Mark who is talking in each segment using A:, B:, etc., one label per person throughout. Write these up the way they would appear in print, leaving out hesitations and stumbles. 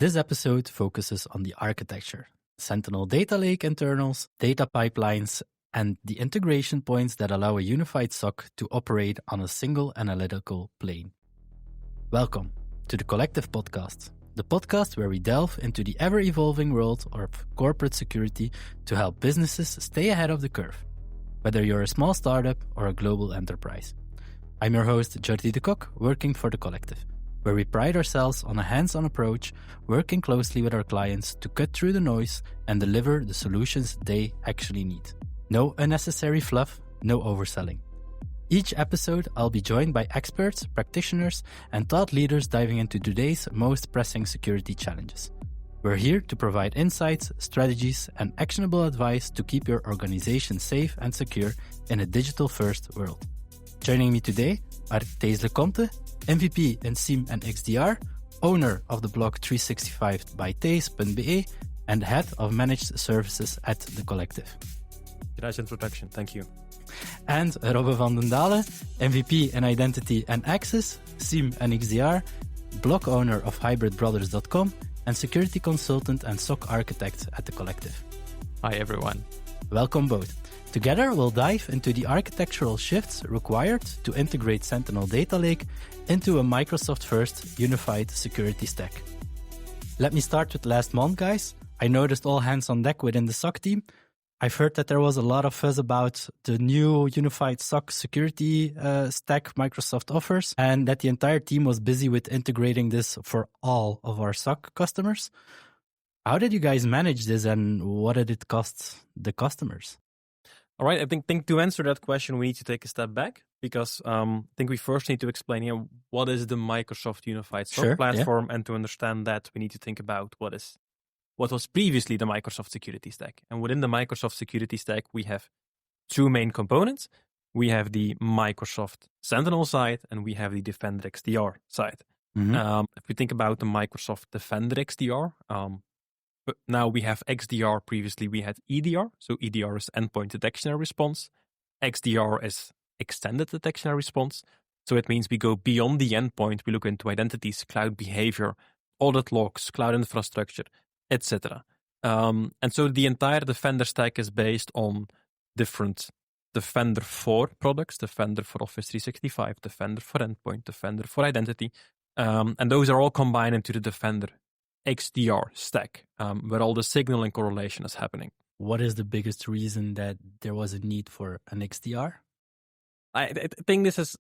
A: This episode focuses on the architecture, Sentinel data lake internals, data pipelines, and the integration points that allow a unified SOC to operate on a single analytical plane. Welcome to the Collective Podcast, the podcast where we delve into the ever-evolving world of corporate security to help businesses stay ahead of the curve, whether you're a small startup or a global enterprise. I'm your host, Jordy Decock, working for the Collective, where we pride ourselves on a hands-on approach, working closely with our clients to cut through the noise and deliver the solutions they actually need. No unnecessary fluff, no overselling. Each episode, I'll be joined by experts, practitioners, and thought leaders diving into today's most pressing security challenges. We're here to provide insights, strategies, and actionable advice to keep your organization safe and secure in a digital-first world. Joining me today are Thijs Lecomte, MVP in SIEM and XDR, owner of the blog 365 by Thijs.be, and head of managed services at the Collective.
B: Nice introduction, thank you.
A: And Robbe van den Daele, MVP in Identity and Access, SIEM and XDR, blog owner of hybridbrothers.com, and security consultant and SOC architect at the Collective.
B: Hi everyone.
A: Welcome both. Together, we'll dive into the architectural shifts required to integrate Sentinel Data Lake into a Microsoft-first unified security stack. Let me start with last month, guys. I noticed all hands on deck within the SOC team. I've heard that there was a lot of fuzz about the new unified SOC security stack Microsoft offers, and that the entire team was busy with integrating this for all of our SOC customers. How did you guys manage this, and what did it cost the customers?
B: All right, I think to answer that question, we need to take a step back because I think we first need to explain what is the Microsoft Unified SOC platform, and to understand that we need to think about what was previously the Microsoft Security Stack. And within the Microsoft Security Stack, we have two main components. We have the Microsoft Sentinel side, and we have the Defender XDR side. Mm-hmm. If we think about the Microsoft Defender XDR, but now we have XDR. Previously, we had EDR. So EDR is endpoint detection and response. XDR is extended detection and response. So it means we go beyond the endpoint. We look into identities, cloud behavior, audit logs, cloud infrastructure, etc. And so the entire Defender stack is based on different Defender for products, Defender for Office 365, Defender for endpoint, Defender for identity. And those are all combined into the Defender XDR stack, where all the signal and correlation is happening.
A: What is the biggest reason that there was a need for an XDR?
B: I think this is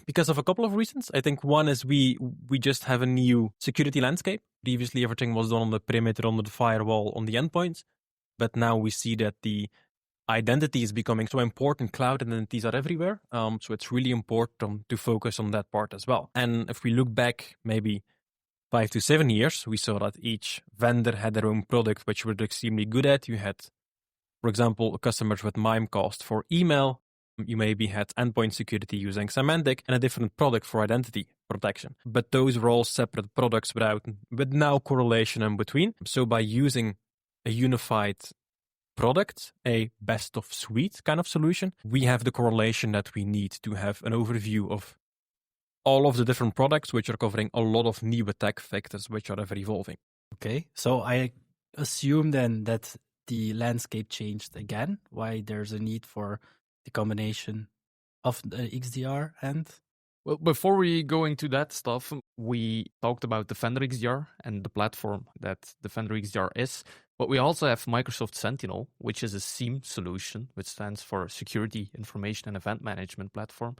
B: because of a couple of reasons. I think one is we just have a new security landscape. Previously, everything was done on the perimeter, under the firewall, on the endpoints. But now we see that the identity is becoming so important. Cloud identities are everywhere. So it's really important to focus on that part as well. And if we look back maybe 5 to 7 years, we saw that each vendor had their own product, which were extremely good at. You had, for example, customers with Mimecast for email. You maybe had endpoint security using Symantec and a different product for identity protection. But those were all separate products with no correlation in between. So by using a unified product, a best of suite kind of solution, we have the correlation that we need to have an overview of all of the different products, which are covering a lot of new attack vectors, which are ever evolving.
A: Okay, so I assume then that the landscape changed again, why there's a need for the combination of the XDR and...
C: Well, before we go into that stuff, we talked about Defender XDR and the platform that Defender XDR is. But we also have Microsoft Sentinel, which is a SIEM solution, which stands for Security Information and Event Management Platform.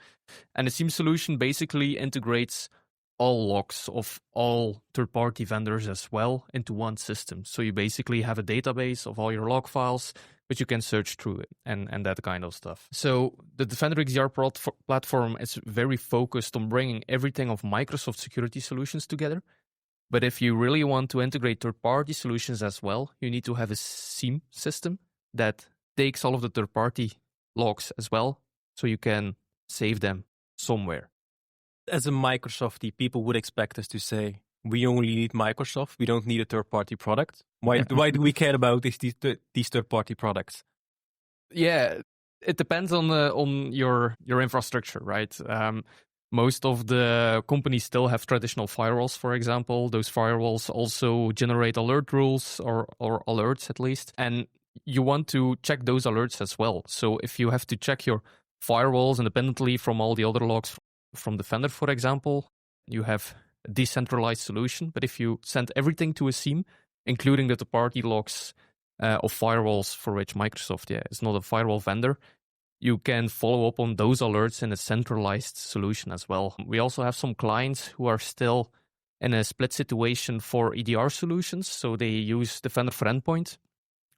C: And the SIEM solution basically integrates all logs of all third-party vendors as well into one system. So you basically have a database of all your log files, but you can search through it and that kind of stuff. So the Defender XDR platform is very focused on bringing everything of Microsoft security solutions together. But if you really want to integrate third-party solutions as well, you need to have a SIEM system that takes all of the third-party logs as well, so you can save them somewhere.
B: As a Microsoftie, people would expect us to say, we only need Microsoft, we don't need a third-party product. Why do we care about these third-party products?
C: Yeah, it depends on your infrastructure, right? Most of the companies still have traditional firewalls, for example. Those firewalls also generate alert rules or alerts at least. And you want to check those alerts as well. So if you have to check your firewalls independently from all the other logs from Defender, for example, you have a decentralized solution. But if you send everything to a SIEM, including the third-party logs of firewalls for which Microsoft is not a firewall vendor, you can follow up on those alerts in a centralized solution as well. We also have some clients who are still in a split situation for EDR solutions. So they use Defender for Endpoint,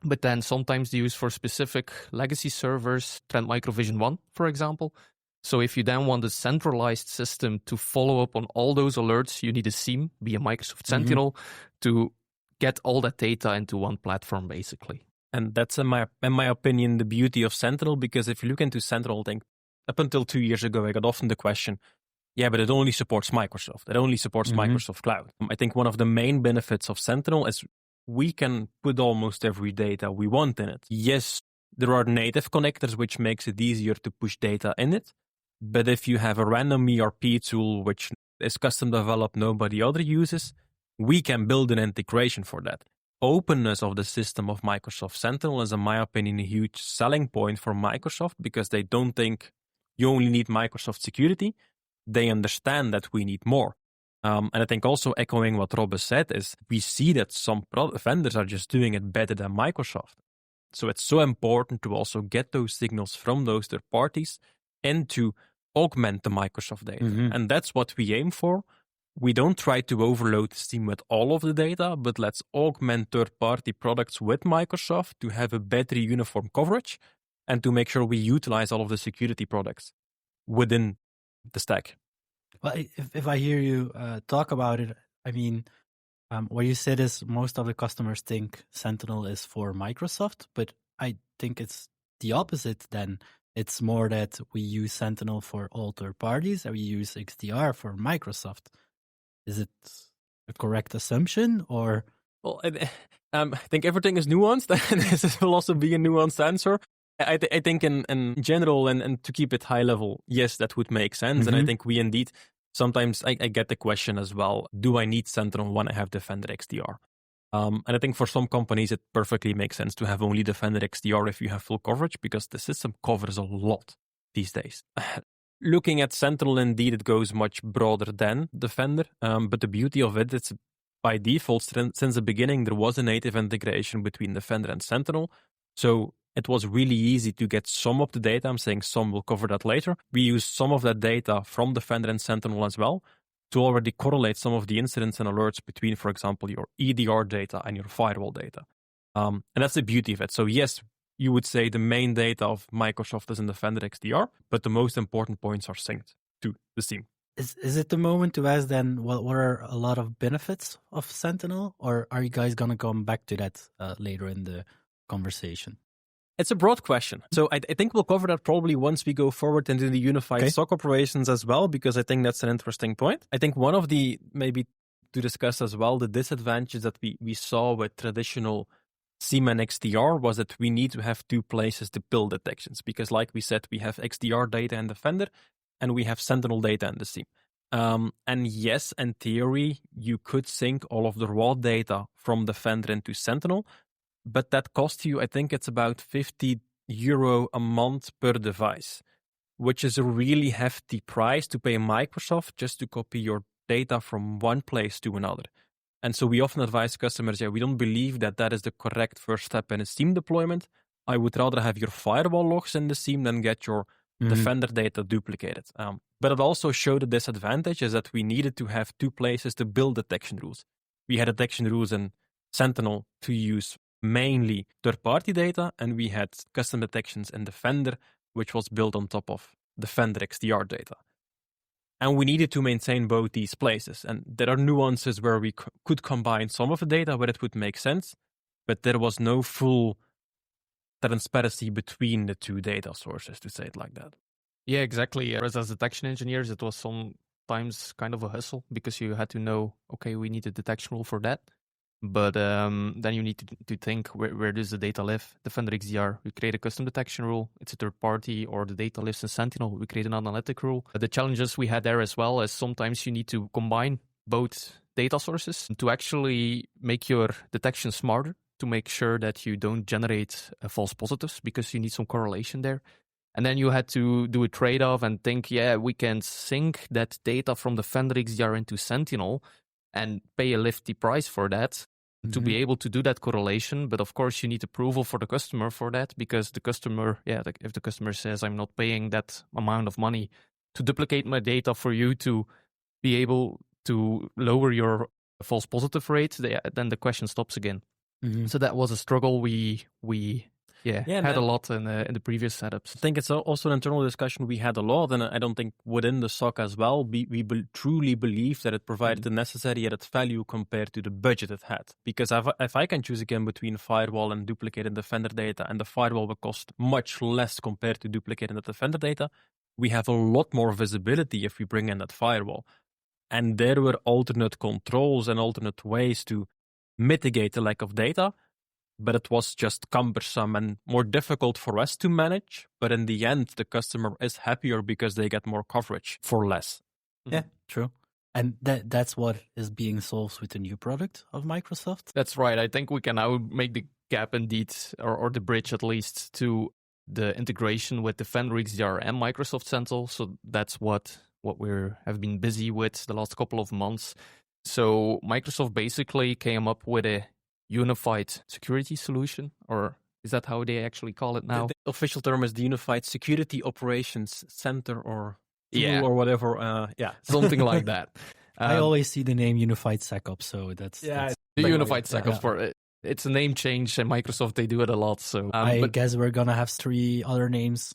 C: but then sometimes they use for specific legacy servers, Trend Microvision 1, for example. So if you then want a centralized system to follow up on all those alerts, you need a SIEM, be a Microsoft Sentinel, to get all that data into one platform, basically.
B: And that's, in my opinion, the beauty of Sentinel, because if you look into Sentinel, I think up until 2 years ago, I got often the question, yeah, but it only supports Microsoft. It only supports Microsoft Cloud. I think one of the main benefits of Sentinel is we can put almost every data we want in it. Yes, there are native connectors, which makes it easier to push data in it. But if you have a random ERP tool, which is custom developed, nobody other uses, we can build an integration for that. Openness of the system of Microsoft Sentinel is, in my opinion, a huge selling point for Microsoft, because they don't think you only need Microsoft security. They understand that we need more. And I think also echoing what Robbe said is we see that some vendors are just doing it better than Microsoft. So it's so important to also get those signals from those third parties and to augment the Microsoft data. And that's what we aim for. We don't try to overload the SIEM with all of the data, but let's augment third-party products with Microsoft to have a better uniform coverage and to make sure we utilize all of the security products within the stack.
A: Well, if I hear you talk about it, I mean, what you said is most of the customers think Sentinel is for Microsoft, but I think it's the opposite then. It's more that we use Sentinel for all third parties and we use XDR for Microsoft. Is it a correct assumption, or?
B: Well, I think everything is nuanced, and this will also be a nuanced answer. I think in general, and to keep it high level, yes, that would make sense. And I think we indeed, sometimes I get the question as well, do I need Sentinel when I have Defender XDR? And I think for some companies, it perfectly makes sense to have only Defender XDR if you have full coverage, because the system covers a lot these days. Looking at Sentinel, indeed, it goes much broader than Defender. But the beauty of it, it's by default, since the beginning, there was a native integration between Defender and Sentinel. So it was really easy to get some of the data. I'm saying some, we'll cover that later. We use some of that data from Defender and Sentinel as well to already correlate some of the incidents and alerts between, for example, your EDR data and your firewall data. And that's the beauty of it. So yes, you would say the main data of Microsoft is in Defender XDR, but the most important points are synced to the SIEM.
A: Is it the moment to ask then, what are a lot of benefits of Sentinel, or are you guys going to come back to that later in the conversation?
B: It's a broad question. So I think we'll cover that probably once we go forward into the unified SOC operations as well, because I think that's an interesting point. I think one of the, maybe to discuss as well, the disadvantages that we saw with traditional SIEM and XDR was that we need to have two places to build detections, because like we said, we have XDR data in Defender and we have Sentinel data in the SIEM. And yes, in theory, you could sync all of the raw data from Defender into Sentinel, but that costs you, I think it's about €50 a month per device, which is a really hefty price to pay Microsoft just to copy your data from one place to another. And so we often advise customers, we don't believe that that is the correct first step in a SIEM deployment. I would rather have your firewall logs in the SIEM than get your Defender data duplicated. But it also showed the disadvantage is that we needed to have two places to build detection rules. We had detection rules in Sentinel to use mainly third-party data, and we had custom detections in Defender, which was built on top of Defender XDR data. And we needed to maintain both these places. And there are nuances where we could combine some of the data where it would make sense, but there was no full transparency between the two data sources, to say it like that.
C: Yeah, exactly. As detection engineers, it was sometimes kind of a hustle, because you had to know, okay, we need a detection rule for that. But then you need to think, where does the data live? Defender XDR, we create a custom detection rule. It's a third party, or the data lives in Sentinel. We create an analytic rule. The challenges we had there as well is sometimes you need to combine both data sources to actually make your detection smarter, to make sure that you don't generate false positives, because you need some correlation there. And then you had to do a trade-off and think, we can sync that data from Defender XDR into Sentinel and pay a lofty price for that to be able to do that correlation. But of course, you need approval for the customer for that, because the customer, if the customer says, I'm not paying that amount of money to duplicate my data for you to be able to lower your false positive rate, then the question stops again. So that was a struggle we had a lot in the previous setups.
B: I think it's also an internal discussion we had a lot, and I don't think within the SOC as well, we truly believe that it provided the necessary added value compared to the budget it had. Because if I can choose again between firewall and duplicated Defender data, and the firewall will cost much less compared to duplicating the Defender data, we have a lot more visibility if we bring in that firewall. And there were alternate controls and alternate ways to mitigate the lack of data, but it was just cumbersome and more difficult for us to manage. But in the end, the customer is happier because they get more coverage for less.
A: Yeah, true. And that's what is being solved with the new product of Microsoft?
C: That's right. I think we can now make the gap indeed, or the bridge at least, to the integration with Defender XDR and Microsoft Sentinel. So that's what we have been busy with the last couple of months. So Microsoft basically came up with a unified security solution, or is that how they actually call it now?
B: The official term is the Unified Security Operations Center, or tool, or whatever.
C: Something like that.
A: I always see the name Unified SecOps, so that's
C: the Unified SecOps for it. It's a name change, and Microsoft, they do it a lot. So
A: I guess we're gonna have 3 other names.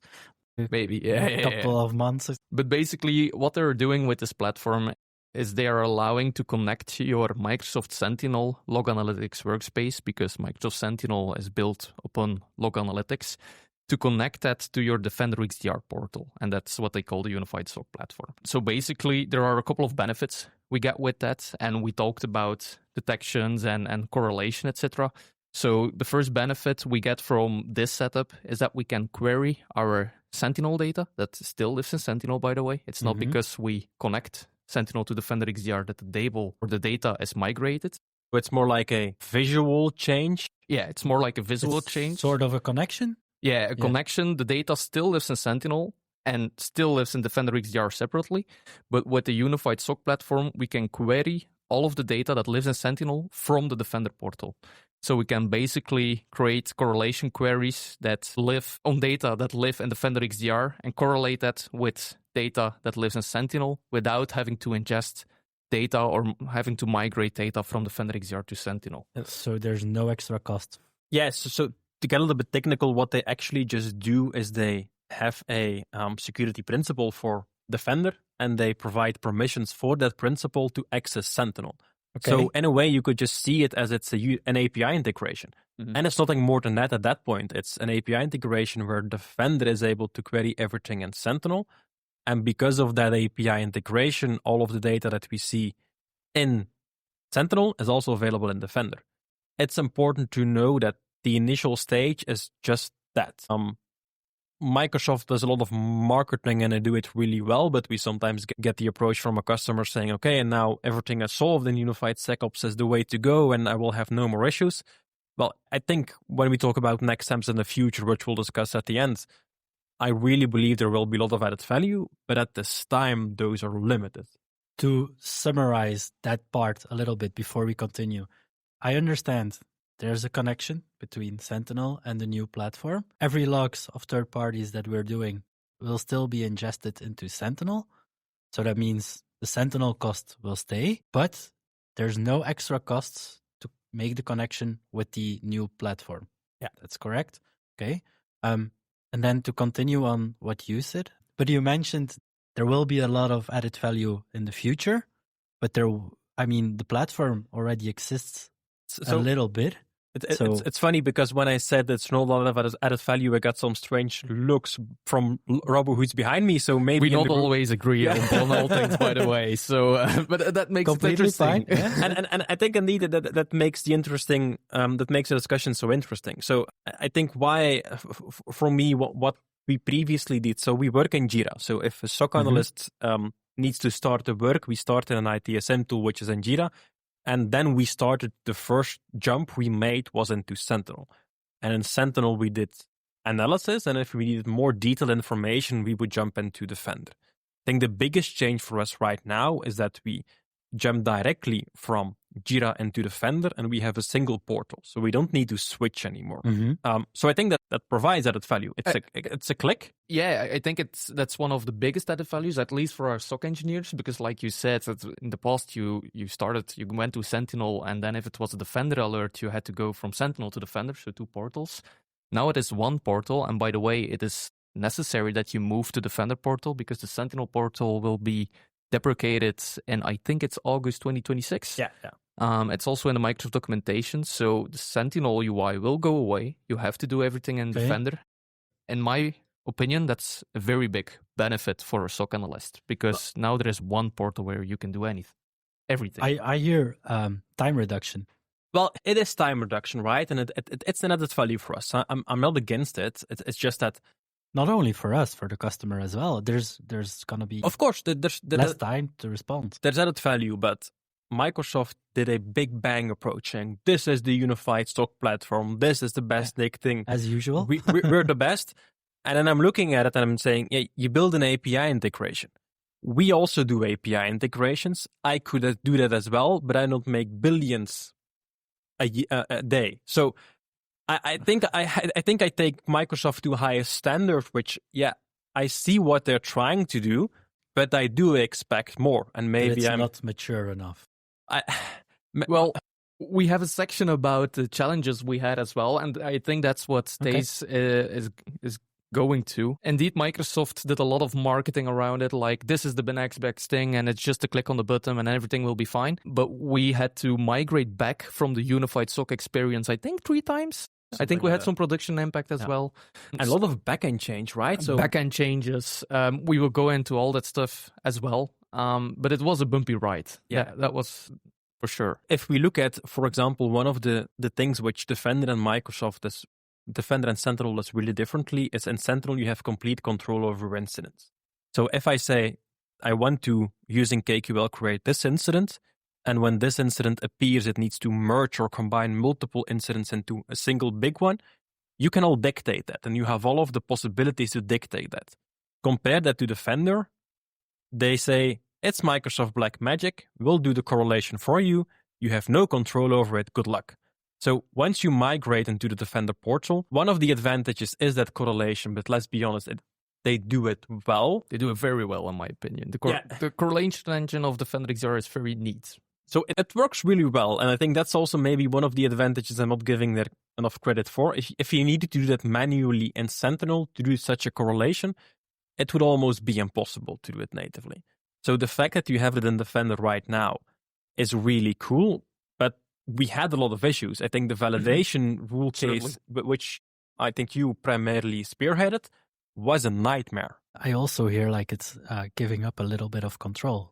C: Maybe,
A: a couple of months.
C: But basically, what they're doing with this platform is they are allowing to connect your Microsoft Sentinel log analytics workspace, because Microsoft Sentinel is built upon log analytics, to connect that to your Defender XDR portal. And that's what they call the Unified SOC platform. So basically, there are a couple of benefits we get with that. And we talked about detections and correlation, etc. So the first benefit we get from this setup is that we can query our Sentinel data that still lives in Sentinel, by the way. It's not because we connect Sentinel to Defender XDR that the Daele or the data is migrated.
B: It's more like a visual change.
C: Yeah, it's more like a visual change.
A: Sort of a connection?
C: Yeah, a connection. The data still lives in Sentinel and still lives in Defender XDR separately. But with the Unified SOC platform, we can query all of the data that lives in Sentinel from the Defender portal. So we can basically create correlation queries that live on data that live in Defender XDR and correlate that with data that lives in Sentinel without having to ingest data or having to migrate data from Defender XDR to Sentinel.
A: So there's no extra cost.
B: Yes. So to get a little bit technical, what they actually just do is they have a security principal for Defender, and they provide permissions for that principal to access Sentinel. Okay. So in a way, you could just see it as it's an API integration. And it's nothing more than that at that point. It's an API integration where Defender is able to query everything in Sentinel. And because of that API integration, all of the data that we see in Sentinel is also available in Defender. It's important to know that the initial stage is just that. Microsoft does a lot of marketing and they do it really well, but we sometimes get the approach from a customer saying, okay, and now everything is solved and Unified SecOps is the way to go and I will have no more issues. Well, I think when we talk about next steps in the future, which we'll discuss at the end, I really believe there will be a lot of added value, but at this time, those are limited.
A: To summarize that part a little bit before we continue, I understand there's a connection between Sentinel and the new platform. Every logs of third parties that we're doing will still be ingested into Sentinel. So that means the Sentinel cost will stay, but there's no extra costs to make the connection with the new platform. Yeah, that's correct. Okay. And then to continue on what you said, but you mentioned there will be a lot of added value in the future, but the platform already exists a little bit.
B: It's funny because when I said it's not a lot of added value, I got some strange looks from Robbe, who's behind me. So maybe
C: we don't always agree on all things, by the way. So, but that makes
A: completely
C: it interesting.
A: Fine.
B: and I think indeed that makes the interesting that makes the discussion so interesting. So I think why for me what we previously did. So we work in Jira. So if a SOC analyst needs to start the work, we start in an ITSM tool which is in Jira. And then we started, the first jump we made was into Sentinel. And in Sentinel, we did analysis. And if we needed more detailed information, we would jump into Defender. I think the biggest change for us right now is that we jump directly from Jira into Defender and we have a single portal. So we don't need to switch anymore. So I think that provides added value. It's a click.
C: Yeah, I think that's one of the biggest added values, at least for our SOC engineers, because like you said, in the past you went to Sentinel, and then if it was a Defender alert, you had to go from Sentinel to Defender, so 2 portals. Now it is 1 portal, and by the way, it is necessary that you move to Defender portal because the Sentinel portal will be deprecated in, I think it's August 2026.
B: Yeah.
C: It's also in the Microsoft documentation, so the Sentinel UI will go away. You have to do everything in Defender. In my opinion, that's a very big benefit for a SOC analyst because now there is 1 portal where you can do everything.
A: I hear time reduction.
B: Well, it is time reduction, right? And it's an added value for us. I'm not against it. It's just that
A: not only for us, for the customer as well. There's going to be,
B: of course, there's
A: less time to respond.
B: There's added value, but Microsoft did a big bang approach saying, this is the unified SOC platform. This is the best thing.
A: As usual.
B: We're the best. And then I'm looking at it and I'm saying, yeah, you build an API integration. We also do API integrations. I could do that as well, but I don't make billions a day. So I think I take Microsoft to a higher standard, which, I see what they're trying to do, but I do expect more. And maybe
A: I'm not mature enough.
C: Well, we have a section about the challenges we had as well, and I think that's what Thijs is going to. Indeed, Microsoft did a lot of marketing around it, like this is the next best thing, and it's just a click on the button and everything will be fine. But we had to migrate back from the unified SOC experience, I think 3 times. I think we had some production impact as well.
B: And a lot of backend change, right?
C: So backend changes. We will go into all that stuff as well. But it was a bumpy ride. Yeah, that was for sure.
B: If we look at, for example, one of the things which Defender and Sentinel does really differently is in Sentinel you have complete control over incidents. So if I say I want to, using KQL, create this incident, and when this incident appears, it needs to merge or combine multiple incidents into a single big one, you can all dictate that, and you have all of the possibilities to dictate that. Compare that to Defender. They say, it's Microsoft Black Magic, we'll do the correlation for you, you have no control over it, good luck. So once you migrate into the Defender portal, one of the advantages is that correlation, but let's be honest, they do it well.
C: They do it very well, in my opinion. The correlation engine of Defender XDR is very neat.
B: So it works really well, and I think that's also maybe one of the advantages I'm not giving there enough credit for. If you needed to do that manually in Sentinel to do such a correlation, it would almost be impossible to do it natively. So the fact that you have it in Defender right now is really cool, but we had a lot of issues. I think the validation rule case, which I think you primarily spearheaded, was a nightmare.
A: I also hear like it's giving up a little bit of control.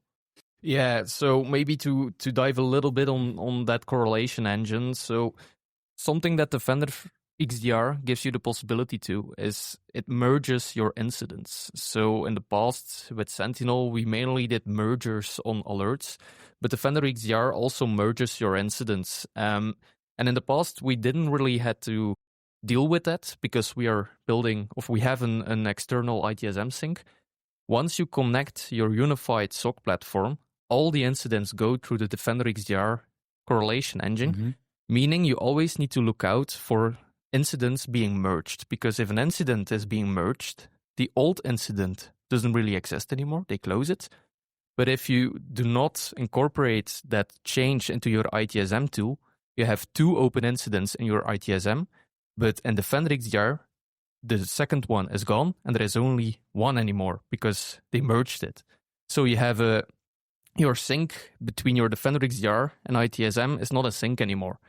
C: Yeah, so maybe to dive a little bit on that correlation engine. So something that Defender XDR gives you the possibility to is it merges your incidents. So in the past with Sentinel, we mainly did mergers on alerts, but Defender XDR also merges your incidents. And in the past, we didn't really had to deal with that because we have an external ITSM sync. Once you connect your unified SOC platform, all the incidents go through the Defender XDR correlation engine, meaning you always need to look out for incidents being merged, because if an incident is being merged, the old incident doesn't really exist anymore. They close it. But if you do not incorporate that change into your ITSM tool, you have 2 open incidents in your ITSM, but in Defender XDR, the second one is gone and there is only 1 anymore because they merged it. So you have your sync between your Defender XDR and ITSM is not a sync anymore.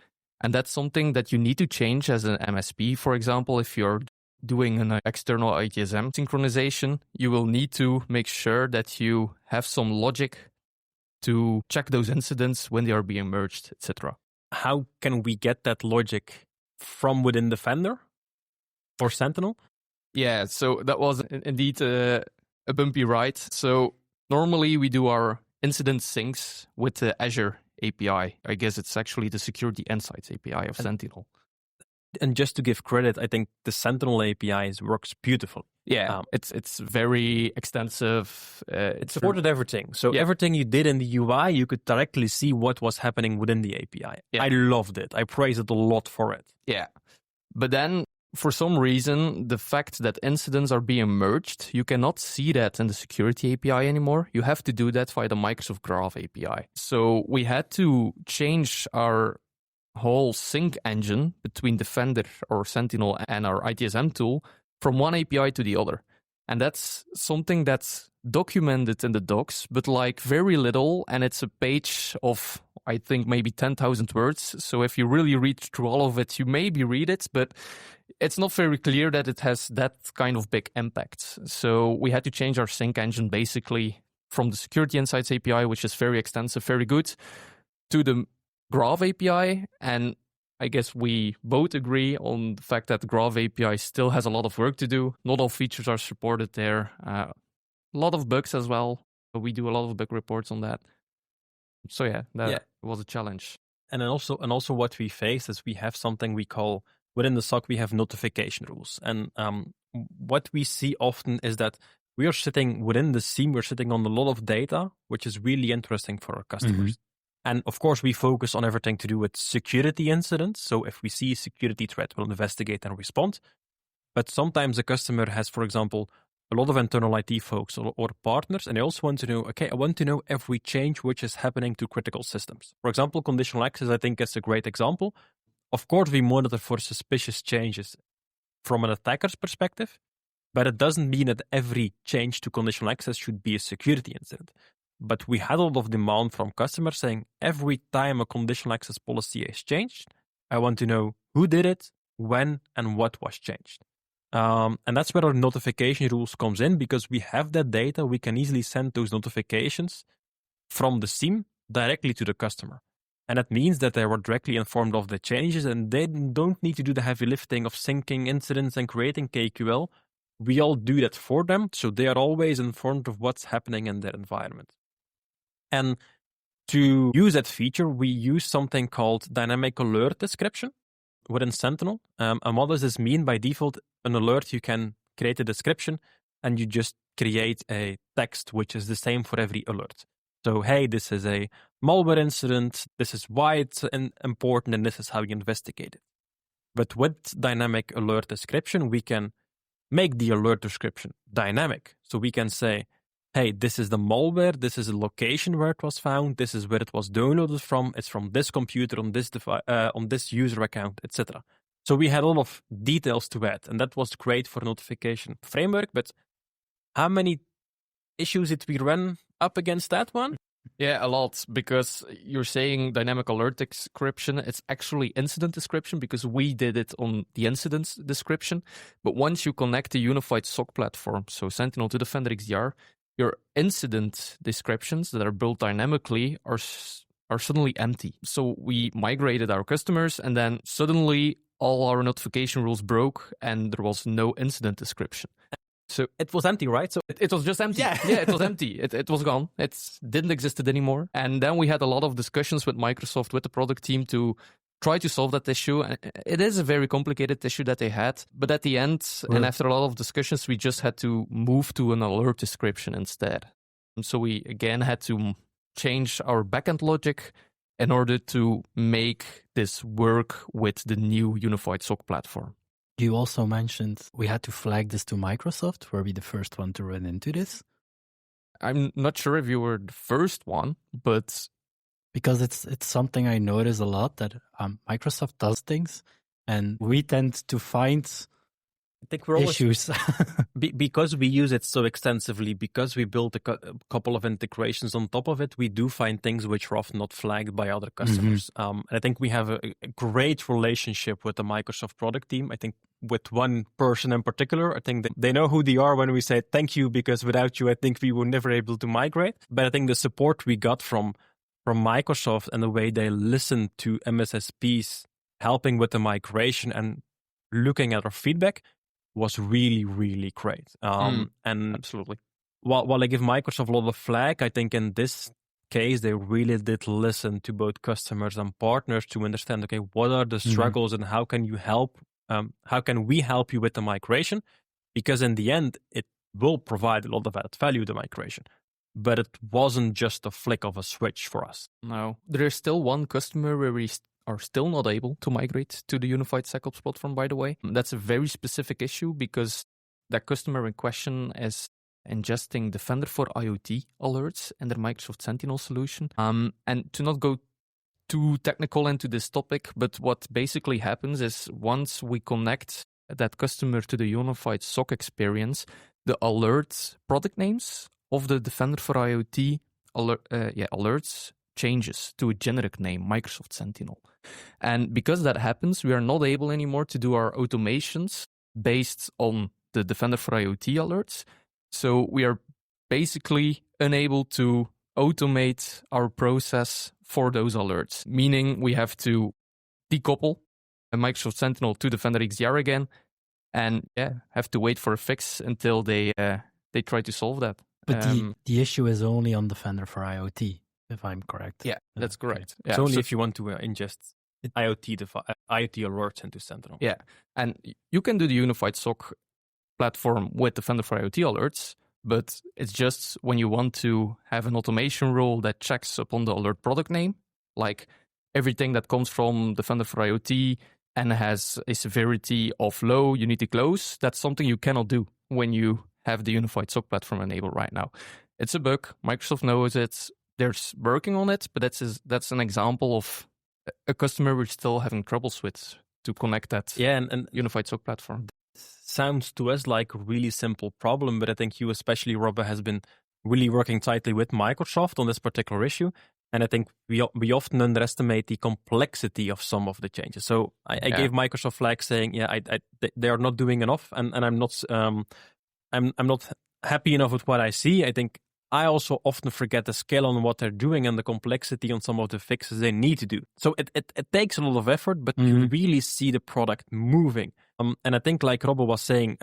C: And that's something that you need to change as an MSP. For example, if you're doing an external ITSM synchronization, you will need to make sure that you have some logic to check those incidents when they are being merged, etc.
B: How can we get that logic from within Defender for Sentinel?
C: Yeah, so that was indeed a bumpy ride. So normally we do our incident syncs with the Azure API. I guess it's actually the Security Insights API of Sentinel.
B: And just to give credit, I think the Sentinel API works beautiful.
C: Yeah, it's very extensive.
B: It supported everything. So everything you did in the UI, you could directly see what was happening within the API. Yeah. I loved it. I praised it a lot for it.
C: Yeah. But then, for some reason, the fact that incidents are being merged, you cannot see that in the security API anymore. You have to do that via the Microsoft Graph API. So we had to change our whole sync engine between Defender or Sentinel and our ITSM tool from one API to the other. And that's something that's documented in the docs, but like very little. And it's a page of, I think, maybe 10,000 words. So if you really read through all of it, you maybe read it, but it's not very clear that it has that kind of big impact. So we had to change our sync engine basically from the Security Insights API, which is very extensive, very good, to the Graph API. And I guess we both agree on the fact that the Graph API still has a lot of work to do. Not all features are supported there. A lot of bugs as well. We do a lot of bug reports on that. So that was a challenge.
B: And then also what we face is we have something we call, within the SOC, we have notification rules. And what we see often is that we are sitting within the SIEM, we're sitting on a lot of data, which is really interesting for our customers. Mm-hmm. And of course, we focus on everything to do with security incidents. So if we see a security threat, we'll investigate and respond. But sometimes a customer has, for example, a lot of internal IT folks or partners, and they also want to know, okay, I want to know every change which is happening to critical systems. For example, conditional access, I think, is a great example. Of course, we monitor for suspicious changes from an attacker's perspective, but it doesn't mean that every change to conditional access should be a security incident. But we had a lot of demand from customers saying, every time a conditional access policy is changed, I want to know who did it, when, and what was changed. And that's where our notification rules comes in, because we have that data, we can easily send those notifications from the SIEM directly to the customer. And that means that they were directly informed of the changes, and they don't need to do the heavy lifting of syncing incidents and creating KQL. We all do that for them, so they are always informed of what's happening in their environment. And to use that feature, we use something called dynamic alert description within Sentinel. And what does this mean? By default, an alert, you can create a description and you just create a text which is the same for every alert. So, hey, this is a malware incident, this is why it's important, and this is how you investigate it. But with dynamic alert description, we can make the alert description dynamic. So we can say, hey, this is the malware, this is the location where it was found, this is where it was downloaded from, it's from this computer, on this device, on this user account, etc. So we had a lot of details to add, and that was great for notification framework. But how many issues did we run up against that one?
C: Yeah, a lot, because you're saying dynamic alert description. It's actually incident description, because we did it on the incident description. But once you connect the unified SOC platform, so Sentinel to Defender XDR, your incident descriptions that are built dynamically are suddenly empty. So we migrated our customers, and then suddenly all our notification rules broke, and there was no incident description.
B: So it was empty, right? So
C: it was just empty. Yeah, it was empty. It was gone. It didn't exist anymore. And then we had a lot of discussions with Microsoft, with the product team, to try to solve that issue. And it is a very complicated issue that they had. But at the end, and after a lot of discussions, we just had to move to an alert description instead. And so we again had to change our backend logic in order to make this work with the new unified SOC platform.
A: You also mentioned we had to flag this to Microsoft. Were we the first one to run into this?
C: I'm not sure if you were the first one, but
A: because it's something I notice a lot, that Microsoft does things, and we tend to find
B: I think we're always
A: issues.
B: Because we use it so extensively, because we built a couple of integrations on top of it, we do find things which are often not flagged by other customers. And I think we have a great relationship with the Microsoft product team. I think with one person in particular, I think they know who they are when we say thank you, because without you, I think we were never able to migrate. But I think the support we got from Microsoft and the way they listened to MSSPs helping with the migration and looking at our feedback was really, really great. And
C: absolutely.
B: While I give Microsoft a lot of flag, I think in this case, they really did listen to both customers and partners to understand, okay, what are the struggles and how can you help? How can we help you with the migration? Because in the end, it will provide a lot of added value, the migration. But it wasn't just a flick of a switch for us.
C: No, there is still one customer where we are still not able to migrate to the Unified SecOps platform, by the way. That's a very specific issue because that customer in question is ingesting Defender for IoT alerts in their Microsoft Sentinel solution. And to not go too technical into this topic, but what basically happens is once we connect that customer to the Unified SOC experience, the alert product names of the Defender for IoT alerts changes to a generic name, Microsoft Sentinel. And because that happens, we are not able anymore to do our automations based on the Defender for IoT alerts. So we are basically unable to automate our process for those alerts, meaning we have to decouple a Microsoft Sentinel to Defender XDR again, and have to wait for a fix until they try to solve that.
A: But the issue is only on Defender for IoT, if I'm correct.
C: Yeah, that's correct.
B: Yeah. It's only if you want to ingest IoT alerts into Sentinel.
C: Yeah, and you can do the Unified SOC platform with Defender for IoT alerts, but it's just when you want to have an automation rule that checks upon the alert product name, like everything that comes from Defender for IoT and has a severity of low, you need to close. That's something you cannot do when you have the Unified SOC platform enabled right now. It's a bug. Microsoft knows it. They're working on it, but that's an example of a customer we're still having troubles with to connect that and Unified SOC platform.
B: Sounds to us like a really simple problem, but I think you, especially Robbe, has been really working tightly with Microsoft on this particular issue. And I think we often underestimate the complexity of some of the changes. So I gave Microsoft flag saying, they are not doing enough, and I'm not happy enough with what I see. I think I also often forget the scale on what they're doing and the complexity on some of the fixes they need to do. So it takes a lot of effort, but you really see the product moving. And I think, like Robbe was saying,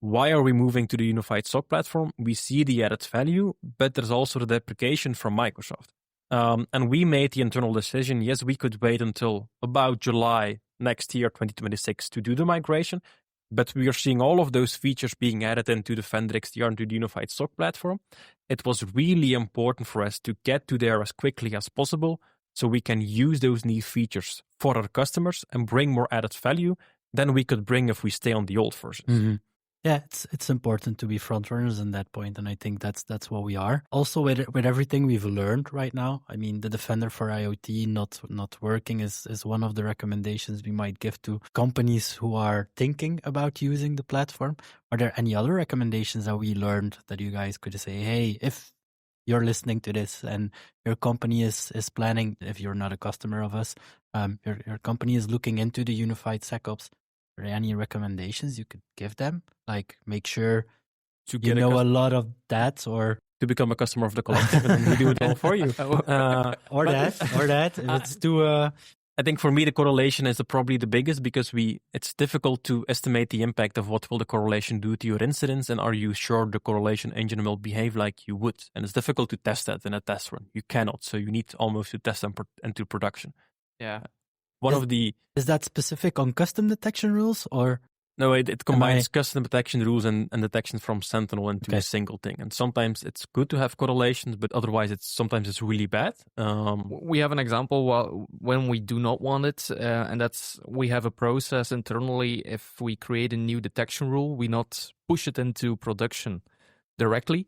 B: why are we moving to the Unified SOC platform? We see the added value, but there's also the deprecation from Microsoft. And we made the internal decision, yes, we could wait until about July next year, 2026, to do the migration. But we are seeing all of those features being added into Defender XDR into the Unified SOC platform. It was really important for us to get to there as quickly as possible so we can use those new features for our customers and bring more added value than we could bring if we stay on the old versions.
A: Yeah, it's important to be frontrunners in that point, and I think that's what we are. Also, with everything we've learned right now, I mean, the Defender for IoT not working is one of the recommendations we might give to companies who are thinking about using the platform. Are there any other recommendations that we learned that you guys could say, hey, if you're listening to this and your company is planning, if you're not a customer of us, your company is looking into the Unified SecOps, are there any recommendations you could give them? Like, make sure to get a lot of that, or
B: to become a customer of the collective, and then we do it all for you.
A: Or that. If it's too.
B: I think for me the correlation is probably the biggest, because it's difficult to estimate the impact of what will the correlation do to your incidents, and are you sure the correlation engine will behave like you would? And it's difficult to test that in a test run. You cannot, so you need almost to test them into production.
C: Yeah.
A: Is that specific on custom detection rules, or?
B: No, it combines custom detection rules and detection from Sentinel into a single thing. And sometimes it's good to have correlations, but otherwise sometimes it's really bad.
C: We have an example when we do not want it, and that's we have a process internally. If we create a new detection rule, we not push it into production directly.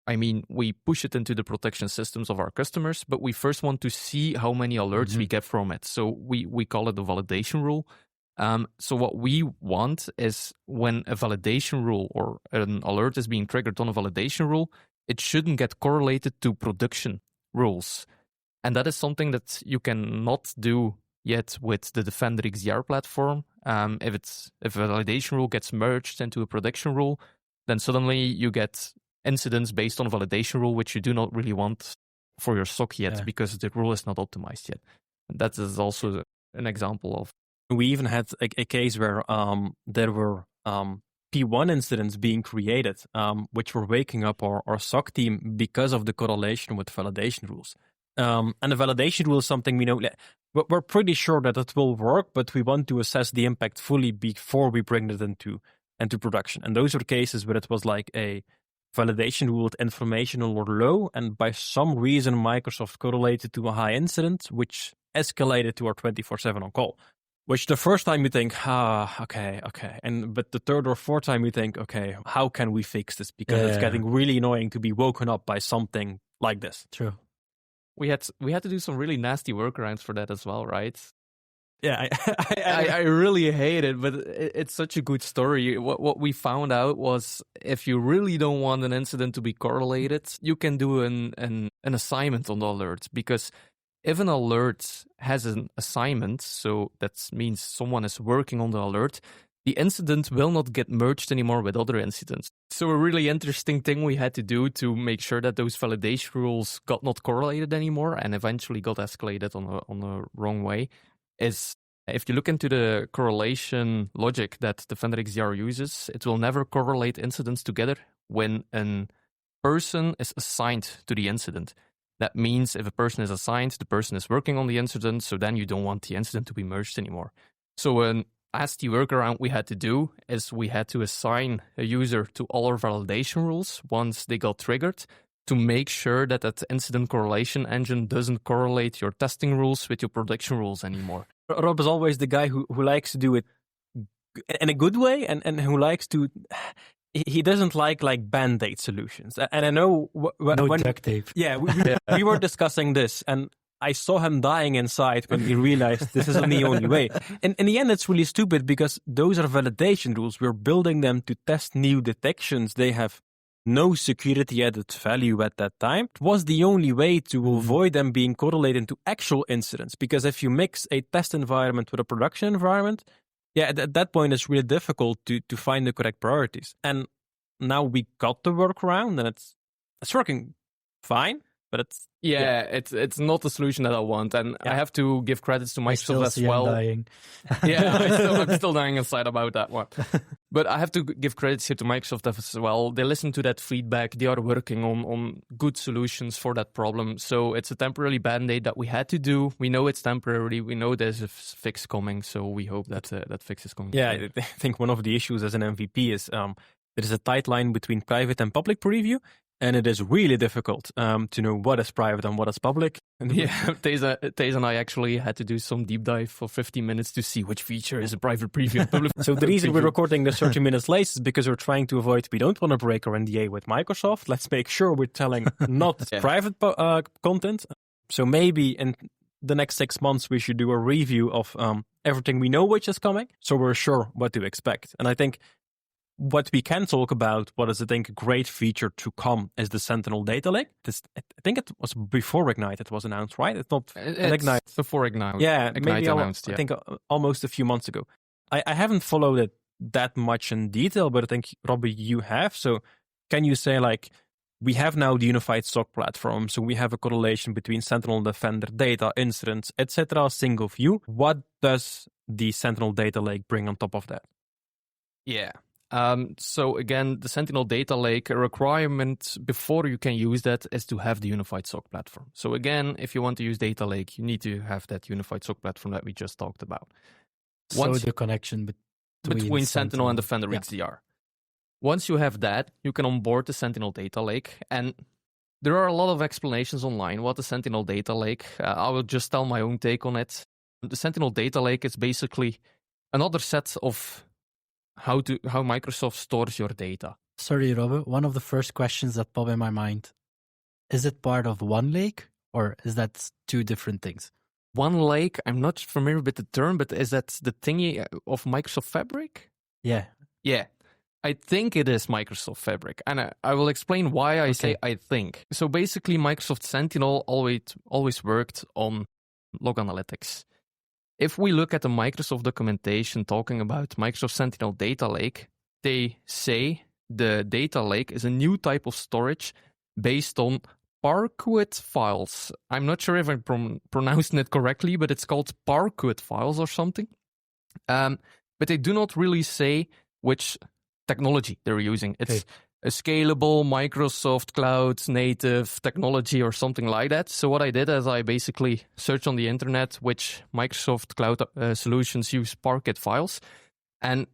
C: I mean, we push it into the protection systems of our customers, but we first want to see how many alerts we get from it. So we call it the validation rule. So what we want is when a validation rule or an alert is being triggered on a validation rule, it shouldn't get correlated to production rules. And that is something that you cannot do yet with the Defender XDR platform. If a validation rule gets merged into a production rule, then suddenly you get incidents based on a validation rule, which you do not really want for your SOC yet because the rule is not optimized yet. And that is also an example of.
B: We even had a case where there were P1 incidents being created, which were waking up our SOC team because of the correlation with validation rules. And the validation rule is something we know. We're pretty sure that it will work, but we want to assess the impact fully before we bring it into production. And those were cases where it was like a validation rule with informational or low, and by some reason Microsoft correlated to a high incident, which escalated to our 24/7 on call. Which the first time you think, okay, but the third or fourth time you think, okay, how can we fix this? Because it's getting really annoying to be woken up by something like this.
A: True.
C: We had to do some really nasty workarounds for that as well, right?
B: Yeah,
C: I really hate it, but it's such a good story. What we found out was if you really don't want an incident to be correlated, you can do an assignment on the alert, because if an alert has an assignment, so that means someone is working on the alert, the incident will not get merged anymore with other incidents. So a really interesting thing we had to do to make sure that those validation rules got not correlated anymore and eventually got escalated on the wrong way is, if you look into the correlation logic that Defender XDR uses, it will never correlate incidents together when a person is assigned to the incident. That means if a person is assigned, the person is working on the incident, so then you don't want the incident to be merged anymore. So an nasty workaround we had to do is we had to assign a user to all our validation rules once they got triggered to make sure that that incident correlation engine doesn't correlate your testing rules with your production rules anymore.
B: Rob is always the guy who likes to do it in a good way and who likes to... He doesn't like Band-Aid solutions. And I know...
A: No duct tape.
B: Yeah, we were discussing this, and I saw him dying inside when he realized this isn't the only way. And in the end, it's really stupid because those are validation rules. We're building them to test new detections. They have no security added value at that time. It was the only way to avoid them being correlated to actual incidents. Because if you mix a test environment with a production environment... Yeah, at that point, it's really difficult to find the correct priorities. And now we got the workaround, and it's working fine, but it's...
C: Yeah, it's not the solution that I want, and I have to give credits to Microsoft as well.
A: Dying.
C: I'm still dying inside about that one. But I have to give credits here to Microsoft as well. They listen to that feedback. They are working on good solutions for that problem. So it's a temporary Band-Aid that we had to do. We know it's temporary. We know there's a fix coming, so we hope that that fix is coming.
B: Yeah, I think one of the issues as an MVP is there is a tight line between private and public preview. And it is really difficult to know what is private and what is public.
C: Yeah, Thijs and I actually had to do some deep dive for 15 minutes to see which feature is a private preview and public.
B: So the reason we're recording this 30 minutes late is because we're trying to avoid, we don't want to break our NDA with Microsoft. Let's make sure we're telling not private content. So maybe in the next 6 months, we should do a review of everything we know which is coming. So we're sure what to expect. And I think what we can talk about, what is, I think, a great feature to come is the Sentinel data lake. I think it was before Ignite it was announced, right? It's not Ignite.
C: Before Ignite.
B: Yeah,
C: Ignite
B: maybe
C: announced,
B: I think almost a few months ago. I haven't followed it that much in detail, but I think, Robbe, you have. So can you say, we have now the Unified SOC platform, so we have a correlation between Sentinel and Defender, data, incidents, etc., single view. What does the Sentinel data lake bring on top of that?
C: Yeah. So again, the Sentinel data lake, a requirement before you can use that is to have the Unified SOC platform. So again, if you want to use data lake, you need to have that Unified SOC platform that we just talked about.
A: So the connection
C: between Sentinel and Defender XDR. Once you have that, you can onboard the Sentinel data lake. And there are a lot of explanations online what the Sentinel data lake. I will just tell my own take on it. The Sentinel data lake is basically another set of how Microsoft stores your data.
A: Sorry, Robbe, one of the first questions that pop in my mind, is it part of one lake or is that two different things?
C: One Lake, I'm not familiar with the term, but is that the thingy of Microsoft Fabric?
A: Yeah.
C: Yeah. I think it is Microsoft Fabric. And I will explain why I say I think. So basically, Microsoft Sentinel always worked on log analytics. If we look at the Microsoft documentation talking about Microsoft Sentinel Data Lake, they say the data lake is a new type of storage based on Parquet files. I'm not sure if I'm pronouncing it correctly, but it's called Parquet files or something. But they do not really say which technology they're using. It's a scalable Microsoft Cloud native technology or something like that. So what I did is I basically searched on the internet which Microsoft Cloud solutions use Parquet files. And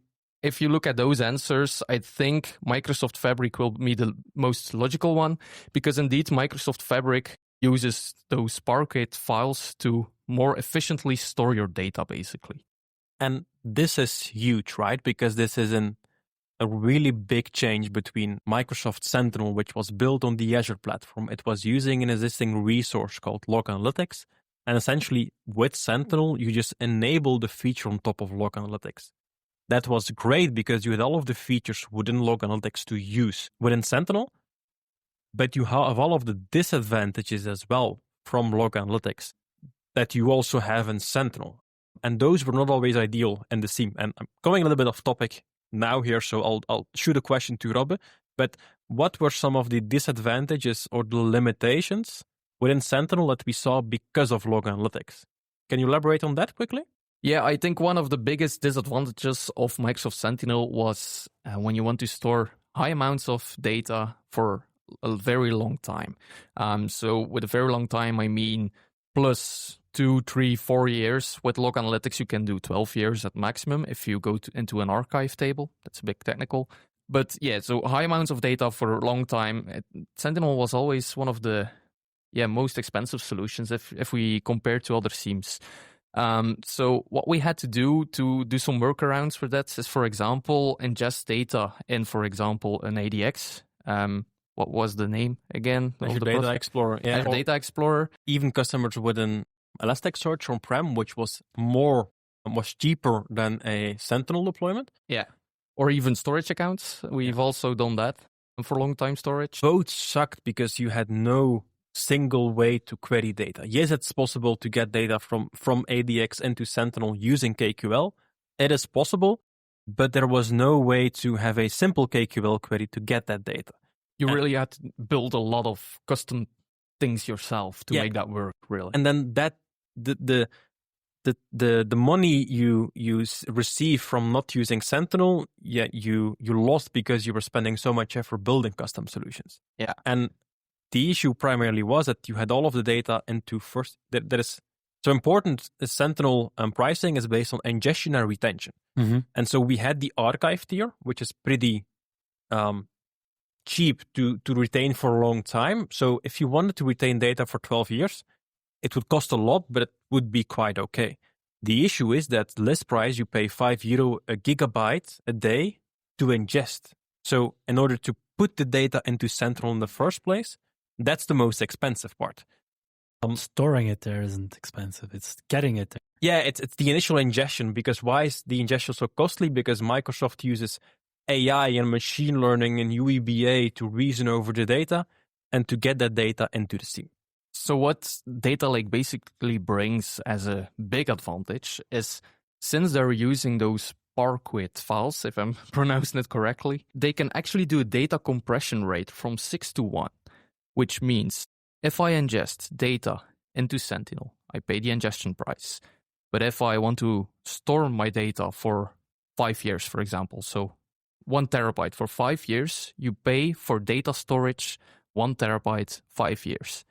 C: if you look at those answers, I think Microsoft Fabric will be the most logical one, because indeed Microsoft Fabric uses those Parquet files to more efficiently store your data, basically.
B: And this is huge, right? Because this is a really big change between Microsoft Sentinel, which was built on the Azure platform. It was using an existing resource called Log Analytics. And essentially, with Sentinel, you just enable the feature on top of Log Analytics. That was great because you had all of the features within Log Analytics to use within Sentinel, but you have all of the disadvantages as well from Log Analytics that you also have in Sentinel. And those were not always ideal in the SIEM. And I'm going a little bit off topic now here, so I'll shoot a question to Robbe. But what were some of the disadvantages or the limitations within Sentinel that we saw because of Log Analytics? Can you elaborate on that quickly?
C: Yeah, I think one of the biggest disadvantages of Microsoft Sentinel was when you want to store high amounts of data for a very long time. So with a very long time, I mean plus 2, 3, 4 years. With Log Analytics, you can do 12 years at maximum if you go into an archive table. That's a bit technical. But yeah, so high amounts of data for a long time. Sentinel was always one of the most expensive solutions if we compare to other SIEMs. So what we had to do some workarounds for that is, for example, ingest data in, for example, an ADX. What was the name again?
B: Azure Data Explorer. Yeah.
C: Azure Data Explorer.
B: Even customers with an Elasticsearch on-prem, which was cheaper than a Sentinel deployment.
C: Yeah. Or even storage accounts. We've also done that for long-time storage.
B: Both sucked because you had no single way to query data. Yes, it's possible to get data from ADX into Sentinel using KQL. It is possible, but there was no way to have a simple KQL query to get that data.
C: You really had to build a lot of custom things yourself to make that work, really.
B: And then that the money you receive from not using Sentinel, you lost because you were spending so much effort building custom solutions.
C: Yeah.
B: And the issue primarily was that you had all of the data into first. That is so important. Sentinel pricing is based on ingestion and retention, and so we had the archive tier, which is pretty cheap to retain for a long time. So if you wanted to retain data for 12 years, it would cost a lot, but it would be quite okay. The issue is that list price, you pay €5 a gigabyte a day to ingest. So in order to put the data into Sentinel in the first place, that's the most expensive part.
A: Storing it there isn't expensive. It's getting it there.
B: Yeah, it's the initial ingestion. Because why is the ingestion so costly? Because Microsoft uses AI and machine learning and UEBA to reason over the data and to get that data into the SIEM.
C: So what Data Lake basically brings as a big advantage is, since they're using those Parquet files, if I'm pronouncing it correctly, they can actually do a data compression rate from 6 to 1. Which means if I ingest data into Sentinel, I pay the ingestion price. But if I want to store my data for 5 years, for example, so 1 terabyte for 5 years, you pay for data storage 1 terabyte 5 years.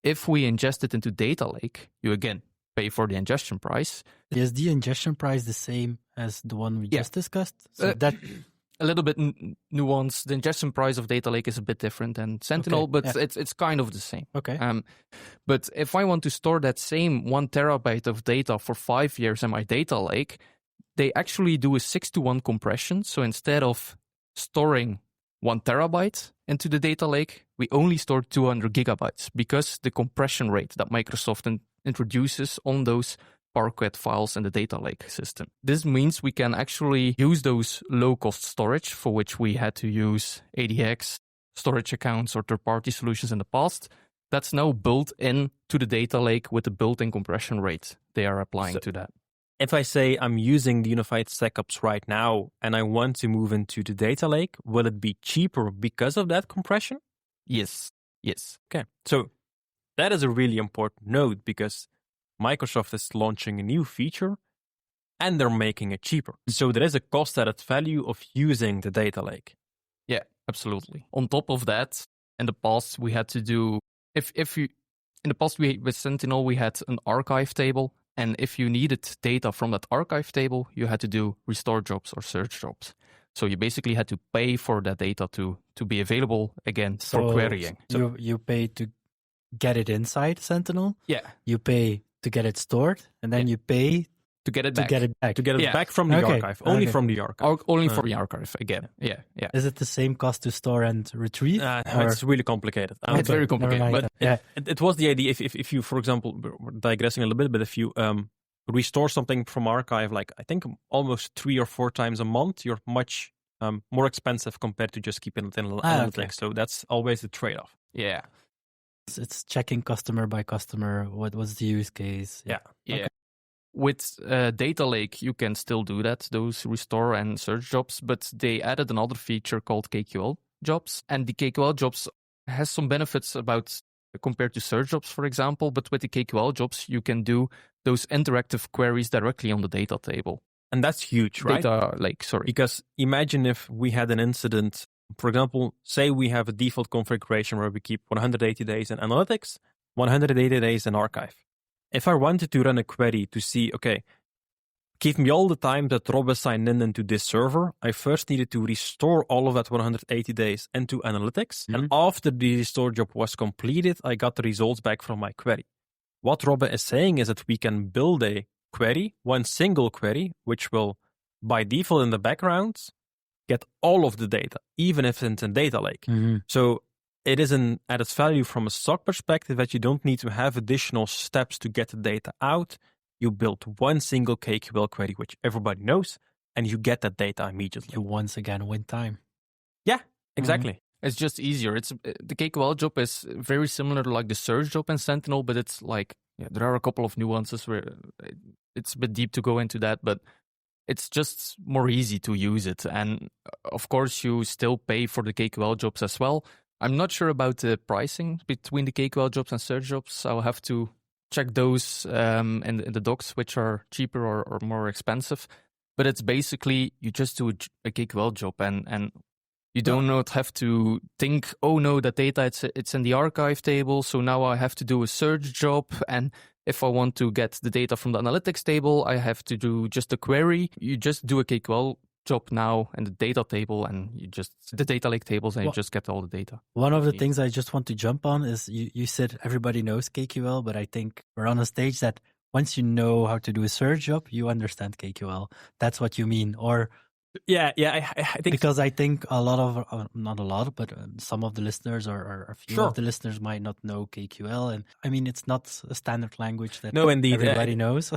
C: If we ingest it into Data Lake, you again pay for the ingestion price.
A: Is the ingestion price the same as the one we just discussed? So that
C: a little bit nuanced. The ingestion price of Data Lake is a bit different than Sentinel, but it's kind of the same.
A: Okay.
C: But if I want to store that same 1 terabyte of data for 5 years in my Data Lake, they actually do a 6 to 1 compression. So instead of storing 1 terabyte into the Data Lake, we only store 200 gigabytes because the compression rate that Microsoft introduces on those Parquet files in the data lake system. This means we can actually use those low-cost storage for which we had to use ADX, storage accounts, or third-party solutions in the past. That's now built in to the data lake with the built-in compression rate they are applying to that.
B: If I say I'm using the Unified SecOps right now and I want to move into the data lake, will it be cheaper because of that compression?
C: Yes.
B: Okay, so that is a really important note because Microsoft is launching a new feature and they're making it cheaper. So there is a cost added value of using the data lake.
C: Yeah, absolutely. On top of that, in the past we had to do, with Sentinel we had an archive table, and if you needed data from that archive table, you had to do restore jobs or search jobs. So you basically had to pay for that data to be available again for querying.
A: So you pay to get it inside Sentinel.
C: Yeah.
A: You pay to get it stored, and then you pay
C: to get it back.
B: To get it back from the archive. Only from the archive.
C: Only from the archive again. Yeah.
A: Is it the same cost to store and retrieve?
B: It's really complicated.
C: It's very complicated.
B: But it was the idea, if you, for example, we're digressing a little bit, but if you restore something from archive, like I think almost 3 or 4 times a month, you're much more expensive compared to just keeping it in analytics. Okay. So that's always the trade-off.
C: Yeah.
A: It's checking customer by customer. What was the use case?
B: Yeah.
C: Okay. With Data Lake, you can still do that, those restore and search jobs, but they added another feature called KQL jobs. And the KQL jobs has some benefits compared to search jobs, for example, but with the KQL jobs, you can do those interactive queries directly on the data table.
B: And that's huge, right?
C: Data Lake, sorry.
B: Because imagine if we had an incident, for example, say we have a default configuration where we keep 180 days in analytics, 180 days in archive. If I wanted to run a query to see, okay, give me all the time that Robbe signed in into this server, I first needed to restore all of that 180 days into analytics. Mm-hmm. And after the restore job was completed, I got the results back from my query. What Robbe is saying is that we can build a query, one single query, which will, by default in the background, get all of the data, even if it's in data lake.
A: Mm-hmm.
B: So it is an added value from a SOC perspective that you don't need to have additional steps to get the data out. You build one single KQL query, which everybody knows, and you get that data immediately.
A: You once again win time.
B: Yeah, exactly.
C: Mm-hmm. It's just easier. The KQL job is very similar to like the search job in Sentinel, but it's like, there are a couple of nuances where it's a bit deep to go into that, but it's just more easy to use it. And of course, you still pay for the KQL jobs as well. I'm not sure about the pricing between the KQL jobs and search jobs. I'll have to check those in the docs, which are cheaper or more expensive. But it's basically, you just do a KQL job and you do not have to think, oh no, the data, it's in the archive table, so now I have to do a search job. And if I want to get the data from the analytics table, I have to do just a query. You just do a KQL job now in the data table and the data lake tables, and you just get all the data.
A: One of the things I just want to jump on is you said everybody knows KQL, but I think we're on a stage that once you know how to do a search job, you understand KQL. That's what you mean, or
B: I think
A: because I think a lot of not a lot, but some of the listeners or a few of the listeners might not know KQL, and I mean it's not a standard language that everybody knows.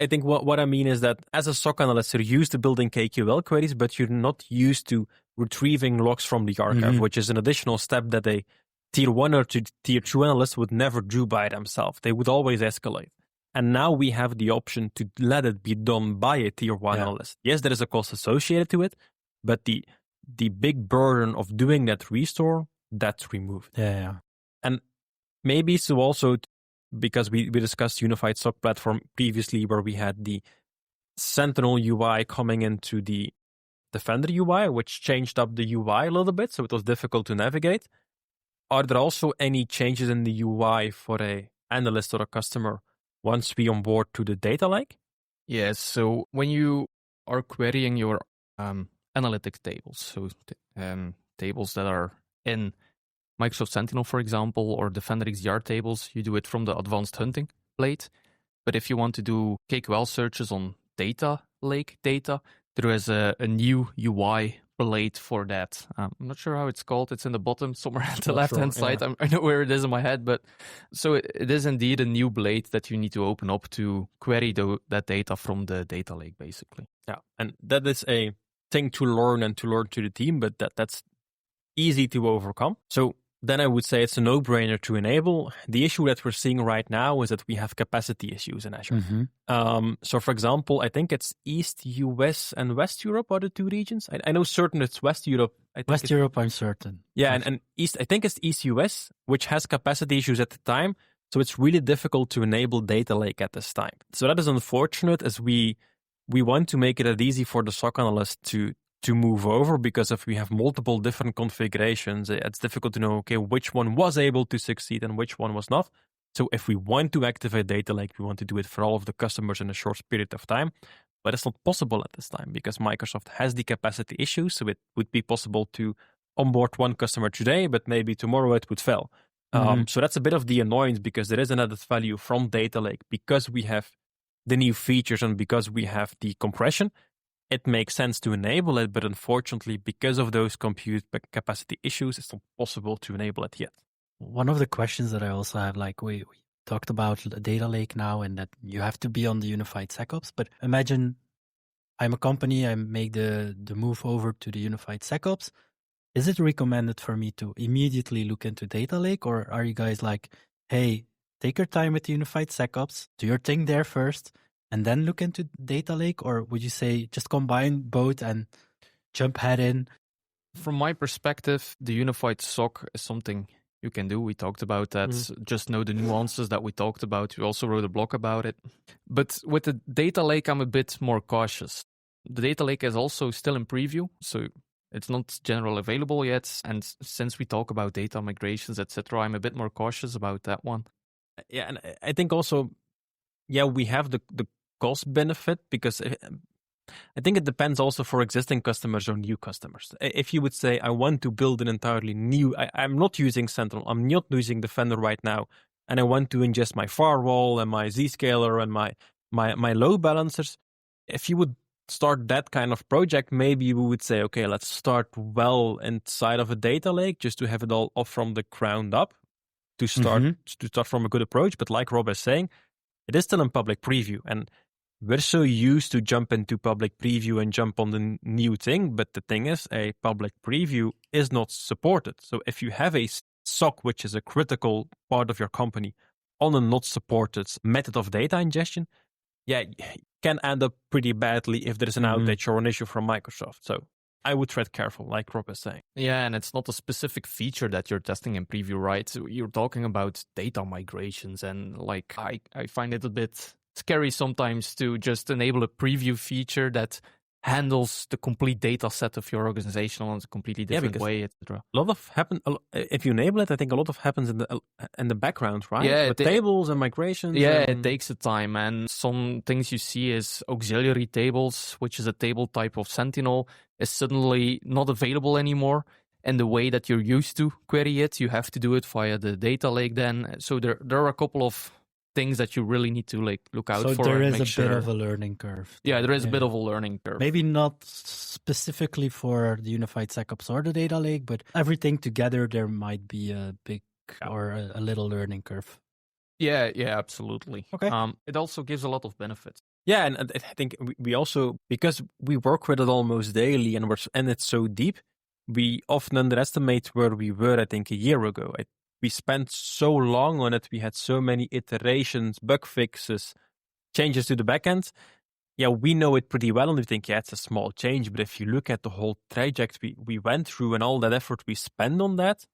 B: I think what I mean is that as a SOC analyst, you're used to building KQL queries, but you're not used to retrieving logs from the archive, which is an additional step that a tier 1 or tier 2 analyst would never do by themselves. They would always escalate. And now we have the option to let it be done by a tier 1 analyst. Yes, there is a cost associated to it, but the big burden of doing that restore, that's removed.
A: Yeah.
B: And maybe so also, because we discussed Unified SOC platform previously, where we had the Sentinel UI coming into the Defender UI, which changed up the UI a little bit, so it was difficult to navigate. Are there also any changes in the UI for a analyst or a customer once we onboard to the data lake?
C: Yes, so when you are querying your analytics tables, so tables that are in Microsoft Sentinel, for example, or Defender XDR tables, you do it from the advanced hunting plate. But if you want to do KQL searches on data lake data, there is a new UI blade for that. I'm not sure how it's called. It's in the bottom somewhere at the left-hand side. Yeah. I know where it is in my head, but so it is indeed a new blade that you need to open up to query that data from the data lake, basically.
B: Yeah, and that is a thing to learn and to learn to the team, but that's easy to overcome. So then I would say it's a no-brainer to enable. The issue that we're seeing right now is that we have capacity issues in Azure. So for example, I think it's East US and West Europe are the two regions. I know certain it's West Europe.
A: West Europe, I'm certain.
B: Yeah, and East, I think it's East US, which has capacity issues at the time. So it's really difficult to enable data lake at this time. So that is unfortunate, as we want to make it as easy for the SOC analyst to move over, because if we have multiple different configurations, it's difficult to know, okay, which one was able to succeed and which one was not. So if we want to activate data lake, we want to do it for all of the customers in a short period of time, but it's not possible at this time because Microsoft has the capacity issues. So it would be possible to onboard one customer today, but maybe tomorrow it would fail. So that's a bit of the annoyance, because there is an added value from data lake because we have the new features and because we have the compression. It makes sense to enable it, but unfortunately, because of those compute capacity issues, it's not possible to enable it yet.
A: One of the questions that I also have, like we talked about the data lake now, and that you have to be on the Unified SecOps, but imagine I'm a company, I make the move over to the Unified SecOps. Is it recommended for me to immediately look into data lake, or are you guys like, hey, take your time with the Unified SecOps, do your thing there first, and then look into data lake? Or would you say just combine both and jump head in?
C: From my perspective, the unified SOC is something you can do. We talked about that. Just know the nuances that we talked about. We also wrote a blog about it. But with the data lake, I'm a bit more cautious. The data lake is also still in preview, so it's not generally available yet. And since we talk about data migrations, etc., I'm a bit more cautious about that one.
B: Yeah, and I think also, we have the cost benefit, because I think it depends also for existing customers or new customers. If you would say, I want to build an entirely new, I'm not using Sentinel, I'm not using Defender right now, and I want to ingest my firewall and my Zscaler and my load balancers. If you would start that kind of project, maybe we would say, okay, let's start well inside of a data lake, just to have it all off from the ground up, to start from a good approach. But like Rob is saying, it is still in public preview, and we're so used to jump into public preview and jump on the new thing. But the thing is, a public preview is not supported. So if you have a SOC, which is a critical part of your company, on a not supported method of data ingestion, it can end up pretty badly if there is an outage or an issue from Microsoft. So I would tread careful, like Rob is saying.
C: Yeah, and it's not a specific feature that you're testing in preview, right? So you're talking about data migrations, and like I find it a bit scary sometimes to just enable a preview feature that handles the complete data set of your organization in a completely different way, etc.
B: A lot of if you enable it, I think a lot of happens in the background, right?
C: Yeah,
B: with tables and migrations.
C: Yeah, it takes a time, and some things you see is auxiliary tables, which is a table type of Sentinel, is suddenly not available anymore. And the way that you're used to query it, you have to do it via the data lake then. So there are a couple of things that you really need to look out for.
A: So there is a bit of a learning curve.
C: Yeah, there is a bit of a learning curve.
A: Maybe not specifically for the Unified SecOps or the data lake, but everything together, there might be a big or a little learning curve.
C: Yeah, absolutely.
A: Okay.
C: It also gives a lot of benefits.
B: Yeah, and I think we also, because we work with it almost daily and it's so deep, we often underestimate where we were, I think, a year ago. We spent so long on it. We had so many iterations, bug fixes, changes to the backend. Yeah, we know it pretty well, and we think, it's a small change. But if you look at the whole trajectory we went through and all that effort we spend on that,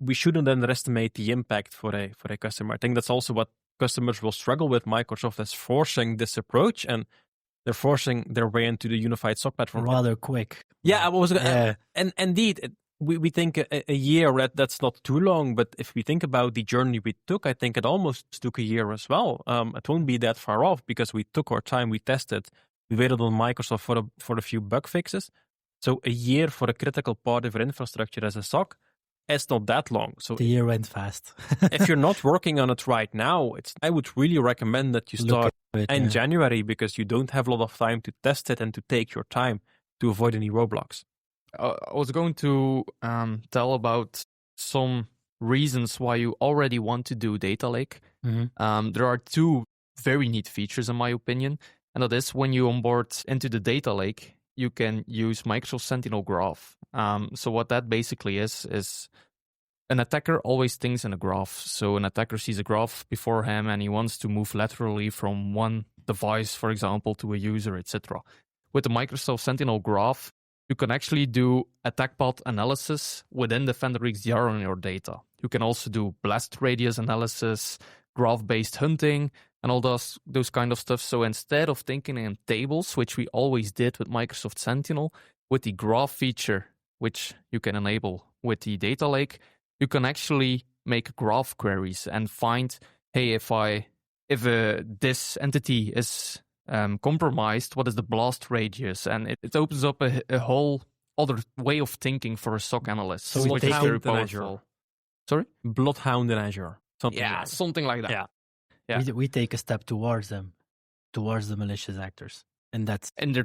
B: we shouldn't underestimate the impact for a customer. I think that's also what customers will struggle with. Microsoft is forcing this approach, and they're forcing their way into the unified SOC platform
A: rather quick.
B: Yeah, and indeed. We think a year, that's not too long, but if we think about the journey we took, I think it almost took a year as well. It won't be that far off, because we took our time, we tested, we waited on Microsoft for a few bug fixes. So a year for a critical part of your infrastructure as a SOC, it's not that long. So
A: the year went fast.
B: If you're not working on it right now, I would really recommend that you start in January, because you don't have a lot of time to test it and to take your time to avoid any roadblocks.
C: I was going to tell about some reasons why you already want to do data lake. There are two very neat features, in my opinion, and that is when you onboard into the data lake, you can use Microsoft Sentinel Graph. So what that basically is an attacker always thinks in a graph. So an attacker sees a graph before him and he wants to move laterally from one device, for example, to a user, etc. With the Microsoft Sentinel Graph, you can actually do attack path analysis within Defender XDR on your data. You can also do blast radius analysis, graph-based hunting, and all those kind of stuff. So instead of thinking in tables, which we always did with Microsoft Sentinel, with the graph feature, which you can enable with the data lake, you can actually make graph queries and find, hey, if this entity is compromised, what is the blast radius? And it opens up a whole other way of thinking for a SOC analyst.
B: So
C: which is very powerful. Sorry?
B: Bloodhound in Azure.
C: Something like that.
A: Yeah. We take a step towards them, towards the malicious actors. And that's
C: in their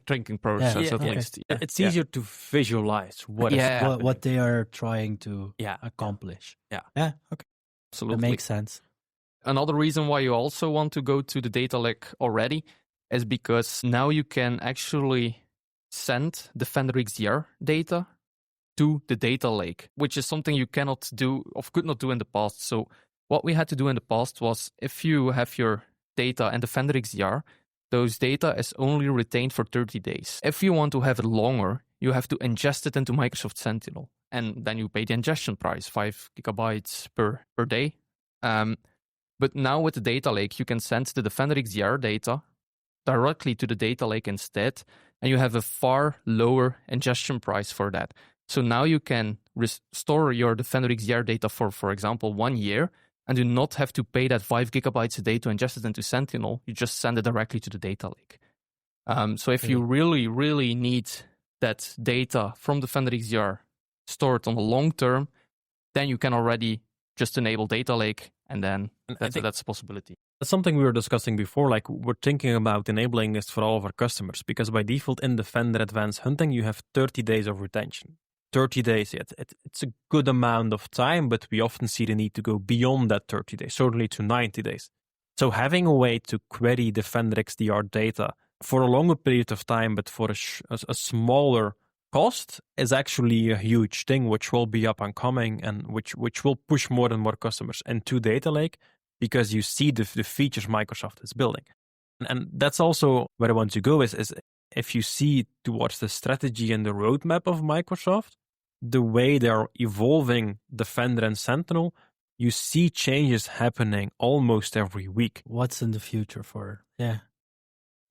C: thinking process, at least.
B: Yeah. It's easier to visualize what
A: they are trying to accomplish.
B: Yeah.
A: Okay.
C: Absolutely.
A: That makes sense.
C: Another reason why you also want to go to the data lake already is because now you can actually send Defender XDR data to the data lake, which is something you could not do in the past. So what we had to do in the past was, if you have your data and Defender XDR, those data is only retained for 30 days. If you want to have it longer, you have to ingest it into Microsoft Sentinel, and then you pay the ingestion price, 5 gigabytes per day. But now with the data lake, you can send the Defender XDR data directly to the data lake instead, and you have a far lower ingestion price for that. So now you can restore your Defender XDR data for example, 1 year, and do not have to pay that 5 gigabytes a day to ingest it into Sentinel. You just send it directly to the data lake. So if you really, really need that data from Defender XDR stored on the long term, then you can already just enable data lake, and then that's a possibility.
B: That's something we were discussing before. Like, we're thinking about enabling this for all of our customers, because by default in Defender Advanced Hunting, you have 30 days of retention. 30 days, it's a good amount of time, but we often see the need to go beyond that 30 days, certainly to 90 days. So having a way to query Defender XDR data for a longer period of time, but for a smaller cost, is actually a huge thing, which will be up and coming, and which will push more and more customers into data lake, because you see the features Microsoft is building. And that's also where I want to go is if you see towards the strategy and the roadmap of Microsoft, the way they're evolving Defender and Sentinel, you see changes happening almost every week.
A: What's in the future for? Yeah,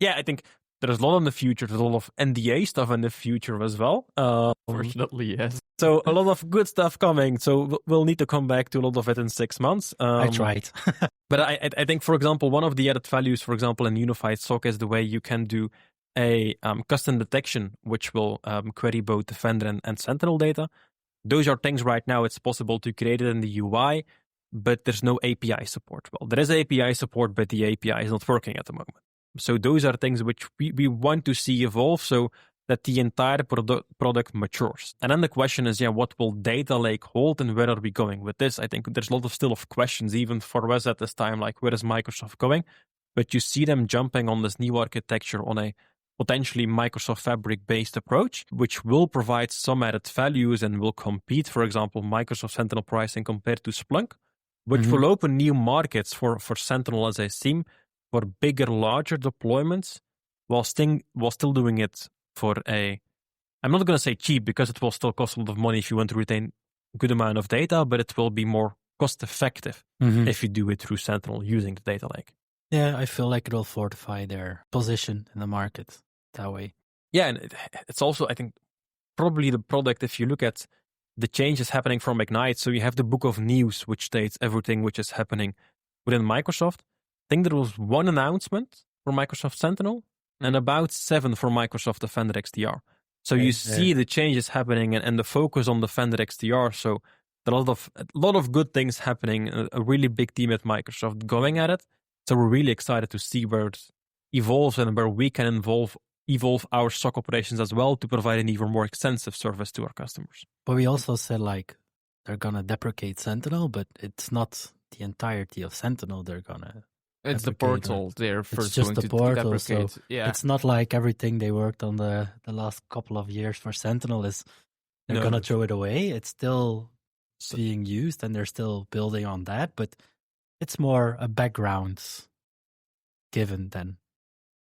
B: I think there's a lot in the future. There's a lot of NDA stuff in the future as well.
C: Fortunately, yes.
B: So a lot of good stuff coming. So we'll need to come back to a lot of it in 6 months.
A: I tried.
B: But I think, for example, one of the added values, for example, in Unified SOC is the way you can do a custom detection, which will query both Defender and Sentinel data. Those are things right now it's possible to create it in the UI, but there's no API support. Well, there is API support, but the API is not working at the moment. So those are things which we want to see evolve so that the entire product matures. And then the question is, what will data lake hold and where are we going with this? I think there's a lot of still of questions, even for us at this time, like where is Microsoft going? But you see them jumping on this new architecture on a potentially Microsoft Fabric-based approach, which will provide some added values and will compete, for example, Microsoft Sentinel pricing compared to Splunk, which will open new markets for Sentinel as a SIEM for bigger, larger deployments, while still doing it for I'm not going to say cheap, because it will still cost a lot of money if you want to retain a good amount of data, but it will be more cost-effective if you do it through Sentinel using the data lake.
A: Yeah, I feel like it will fortify their position in the market that way.
B: Yeah, and it's also, I think, probably the product, if you look at the changes happening from Ignite, so you have the book of news, which states everything which is happening within Microsoft. I think there was 1 announcement for Microsoft Sentinel and about 7 for Microsoft Defender XDR. So you see the changes happening and the focus on Defender XDR. So there are a lot of good things happening, a really big team at Microsoft going at it. So we're really excited to see where it evolves and where we can evolve our SOC operations as well to provide an even more extensive service to our customers.
A: But we also said like they're gonna deprecate Sentinel, but it's not the entirety of Sentinel. They're gonna.
C: It's the portal. They're first
A: it's just
C: going
A: the portal,
C: deprecate.
A: so
C: yeah.
A: It's not like everything they worked on the last couple of years for Sentinel is they're gonna throw it away. It's still being used, and they're still building on that. But it's more a background given then.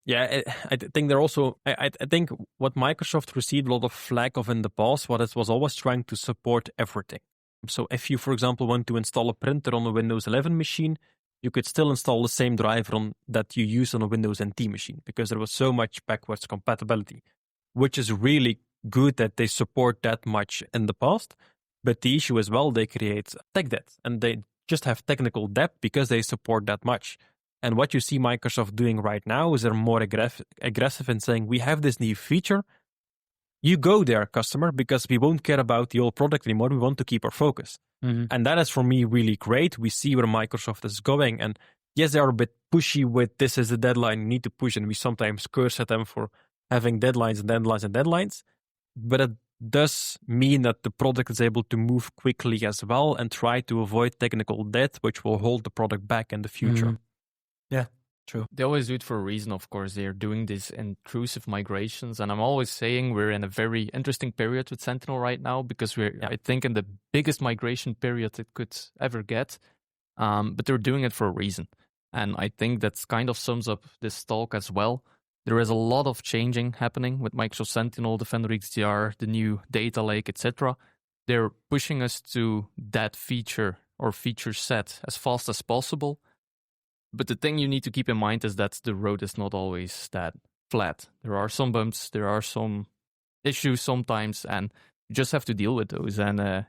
B: Yeah, I think they're also. I think what Microsoft received a lot of flack of in the past was always trying to support everything. So if you, for example, want to install a printer on a Windows 11 machine, you could still install the same driver that you use on a Windows NT machine because there was so much backwards compatibility, which is really good that they support that much in the past. But the issue as well, they create tech debt, and they just have technical debt because they support that much. And what you see Microsoft doing right now is they're more aggressive in saying, we have this new feature. You go there, customer, because we won't care about the old product anymore. We want to keep our focus. Mm-hmm. And that is, for me, really great. We see where Microsoft is going. And yes, they are a bit pushy with this is the deadline, you need to push. And we sometimes curse at them for having deadlines and deadlines and deadlines. But it does mean that the product is able to move quickly as well and try to avoid technical debt, which will hold the product back in the future.
A: Mm-hmm. Yeah, true.
C: They always do it for a reason, of course. They're doing these intrusive migrations. And I'm always saying we're in a very interesting period with Sentinel right now because I think, in the biggest migration period it could ever get. But they're doing it for a reason. And I think that kind of sums up this talk as well. There is a lot of changing happening with Microsoft Sentinel, Defender XDR, the new data lake, etc. They're pushing us to that feature or feature set as fast as possible. But the thing you need to keep in mind is that the road is not always that flat. There are some bumps, there are some issues sometimes, and you just have to deal with those. And
B: you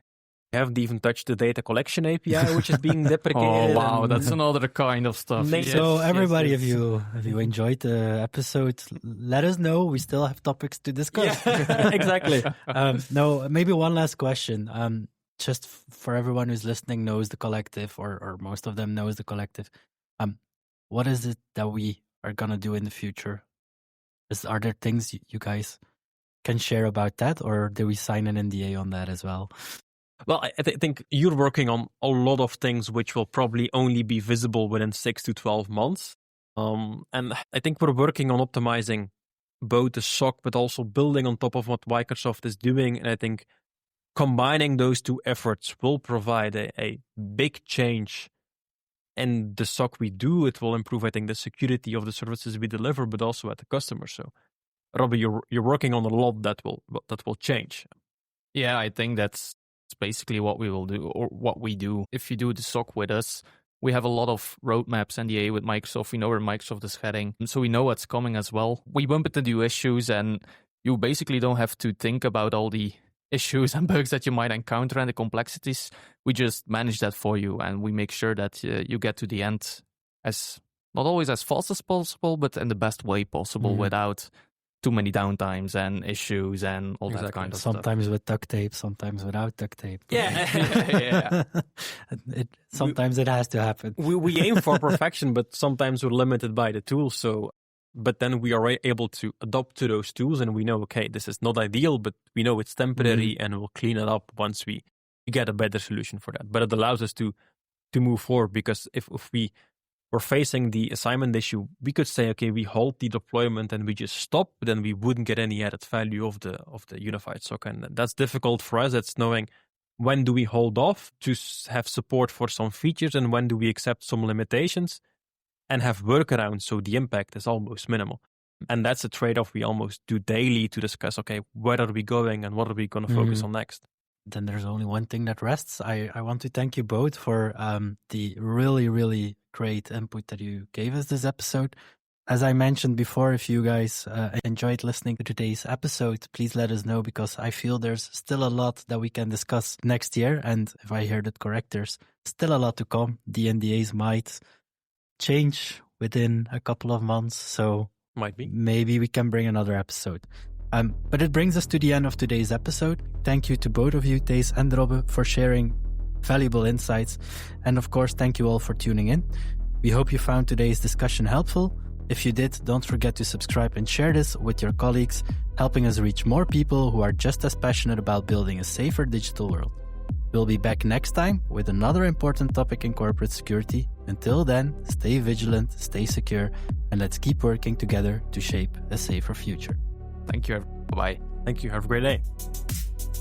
B: haven't even touched the data collection API, which is being deprecated.
C: Oh wow, that's another kind of stuff.
A: Yes, so everybody, yes. If you enjoyed the episode, let us know. We still have topics to discuss.
B: Yeah, exactly.
A: No, maybe one last question. Just for everyone who's listening knows the collective, or most of them knows the collective. What is it that we are gonna do in the future? Are there things you guys can share about that, or do we sign an NDA on that as well?
B: Well, I think you're working on a lot of things which will probably only be visible within 6 to 12 months. And I think we're working on optimizing both the SOC, but also building on top of what Microsoft is doing. And I think combining those two efforts will provide a big change in the SOC we do. It will improve, I think, the security of the services we deliver, but also at the customer. So, Robbe, you're working on a lot that will change.
C: Yeah, I think that's basically what we will do, or what we do. If you do the SOC with us, we have a lot of roadmaps, NDA with Microsoft. We know where Microsoft is heading, so we know what's coming as well. We bump into new issues, and you basically don't have to think about all the issues and bugs that you might encounter and the complexities. We just manage that for you, and we make sure that you get to the end as not always as fast as possible, but in the best way possible, without too many downtimes and issues and all that kind of stuff.
A: Sometimes with duct tape, sometimes without duct tape.
B: Yeah.
A: Sometimes it has to happen.
B: We aim for perfection, but sometimes we're limited by the tools. So, but then we are able to adapt to those tools, and we know, okay, this is not ideal, but we know it's temporary, and we'll clean it up once we get a better solution for that. But it allows us to move forward, because if we were facing the assignment issue, we could say, okay, we halt the deployment and we just stop, but then we wouldn't get any added value of the unified SOC. And that's difficult for us. It's knowing when do we hold off to have support for some features, and when do we accept some limitations and have workarounds so the impact is almost minimal. And that's a trade-off we almost do daily to discuss, okay, where are we going and what are we going to focus on next?
A: Then there's only one thing that rests. I want to thank you both for the really, really great input that you gave us this episode. As I mentioned before, if you guys enjoyed listening to today's episode, please let us know, because I feel there's still a lot that we can discuss next year. And if I heard it correct, there's still a lot to come. The NDAs might change within a couple of months. So
B: might be.
A: Maybe we can bring another episode. But it brings us to the end of today's episode. Thank you to both of you, Thijs and Robbe, for sharing valuable insights. And of course, thank you all for tuning in. We hope you found today's discussion helpful. If you did, don't forget to subscribe and share this with your colleagues, helping us reach more people who are just as passionate about building a safer digital world. We'll be back next time with another important topic in corporate security. Until then, stay vigilant, stay secure, and let's keep working together to shape a safer future.
C: Thank you. Bye-bye.
B: Thank you. Have a great day.